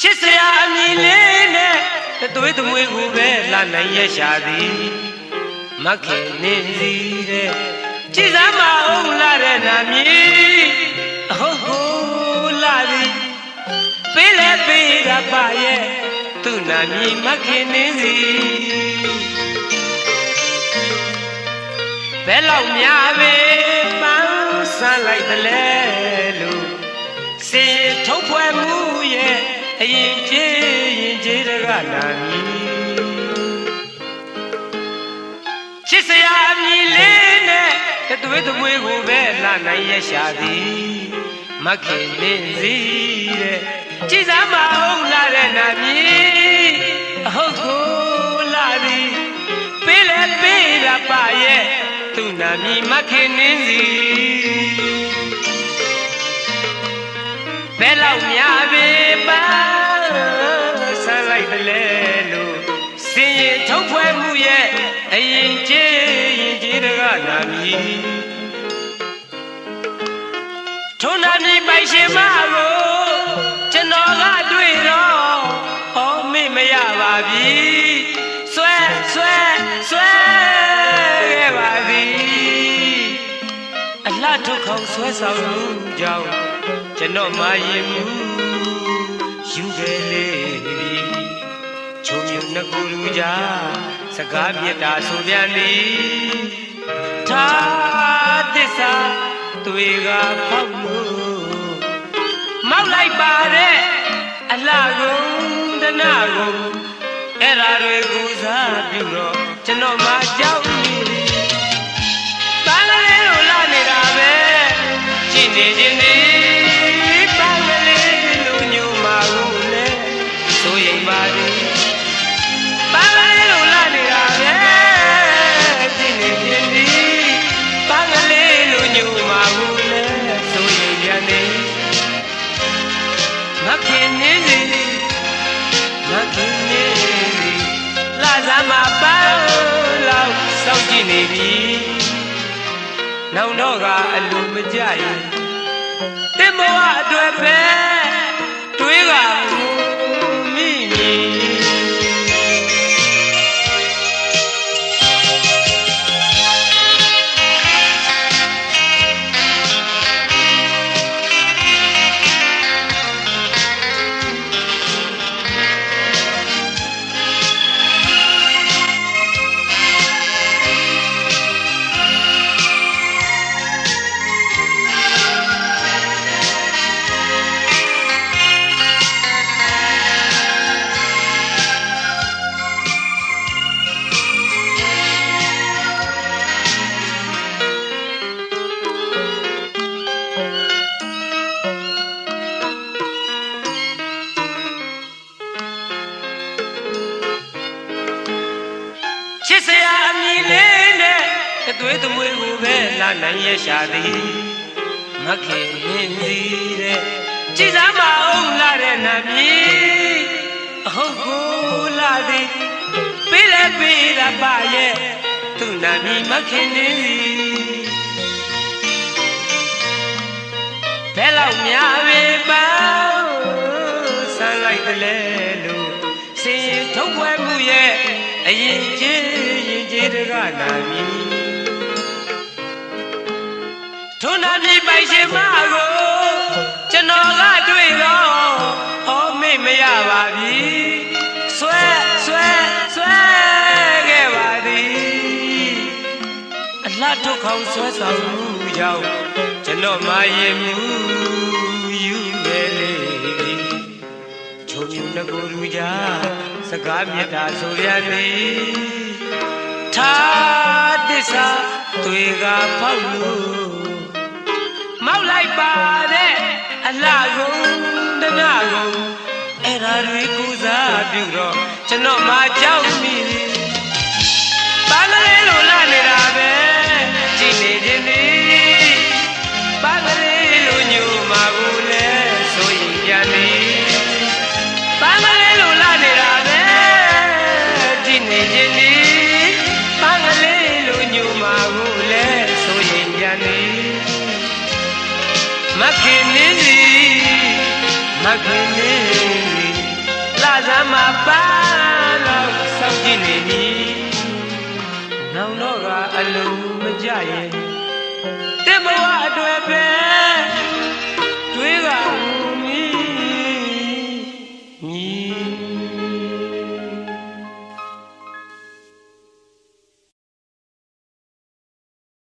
ချစ်စရာအမည်လေးနဲ့သွေးသမွေးကိုပဲလာနိုင်ရရှာသည်မခင်နေစီတဲ့ကြည်စမ်းမအောင်လာတဲ့နာမည်ဟုတ်ဟုတ်လာသည်ပေးလဲပေးရပါရဲ့သူ့နာမည်မခင်နေစီဘယ်လောက်များပဲပန်းဆန်းလိုက်တယ်လဲလို့စေထုတ်ဖွဲ့မှုရဲ့အရင်ကျေးတကနာမည်ချစ်စရာအမည်လေးနဲ့သွေးသမွေးကိုပဲလာနိုင်ရရှာသည်မခင်နေစီတဲ့ကြည်စမ်းမအောင်လာတဲ့နာမည်ဟုတ်ကိုလာသည်ပေးလဲပေးရပါရဲ့သူ့နာမည်မခင်နေစီဘယ်လောက်များပဲပါဆန်းလိုက်တယ်လဲလို့စင်ရင်ထုတ်ဖွဲ့မှုရဲ့အရင်ကျေးတကနာမည်ထိုနာမည်ပိုင်ရှင်မကိုကျွန်တော်ကတွေ့တော့ဟောမေ့မရပါပြီဆွဲခဲ့ပါသည်အလှထုတ်ခေါဆွဲဆောင်မှုကြောင့်ကျွန်တော်မရင်မှုယူခဲ့လေချုံမြနှကူလူကြစကားမြတ်တာဆိုပြန်သည်သာသစ္စာတွေကဖောက်လို့မောက်လိုက်ပါတဲ့အလှကုန်တနာကုန်အဲ့ဓာတွေကိုစားပြုတော့ကျွန်တော်မကြောက်နေသည်တန်းလေးလိုလာနေတာပဲကြည့်နေခြင်းဒီတန်းလေးလိုညိုမှာကိုလေဆိုရင်ပါသည်တန်းလေးလိုလာနေတာပဲကြည့်နေခြင်းဒီတန်းလေးလိုညိုမှာကိုလေဆိုရင်ပြန်နေမခင်နေစီမခင်နေစီလာစားမပန်းလောက်စောင့်ကြည့်နေပြီနောင်တော့ကအလိုမကြရင်တင်ဘဝအတွက်ပဲတွေးကမိမိချစ်စရာအမည်လေးနဲ့သွေးသမွေးကိုပဲလာနိုင်ရရှာသည်မခင်နေစီတဲ့ကြည်စမ်းမအောင်လာတဲ့နာမည်ဟုတ်ကိုလာသည်ပေးလဲပေးရပါရဲ့သူ့နာမည်မခင်နေစီဘယ်လောက်များပဲပါဆန်းလိုက်တယ်လဲလို့စင်ရင်ထုတ်ဖွဲ့မှုရဲ့အရင်ကျေးတကနာမည်ထိုနာမည်ပိုင်ရှင်မကိုကျွန်တော်ကတွေ့တော့ဟောမေ့မရပါပြီဆွဲခဲ့ပါသည်အလှထုတ်ခေါဆွဲဆောင်မှုကြောင့်ကျွန်တော်မရင်မှုယူခဲ့လေချုံမြနှကူလူကြစကားမြတ်တာဆိုရသည်သာသစ္စာတွေကဖောက်လို့မောက်လိုက်ပါတဲ့အလှကုန်တနာကုန်အဲ့ဓာတွေကိုစားပြုတော့ကျွန်တော်မကြောက်မိသည်ပန်းကလေးလိုလာနေတာပဲကြည့်နေခြင်းဒီပန်းကလေးလိုညိုမှာကိုလေဆိုရင်ပြန်နေပန်းကလေးလိုလာနေတာပဲကြည့်နေခြင်းဒီပန်းကလေးလိုညိုမှာကိုလေဆိုရင်ပြန်နေမခင်နေစီမခင်နေစီ ဇမ်းမှာပန်းတော့စောင့်ကြည့်နေပြီနောင်တော့ကအလုံးမကြရဲ့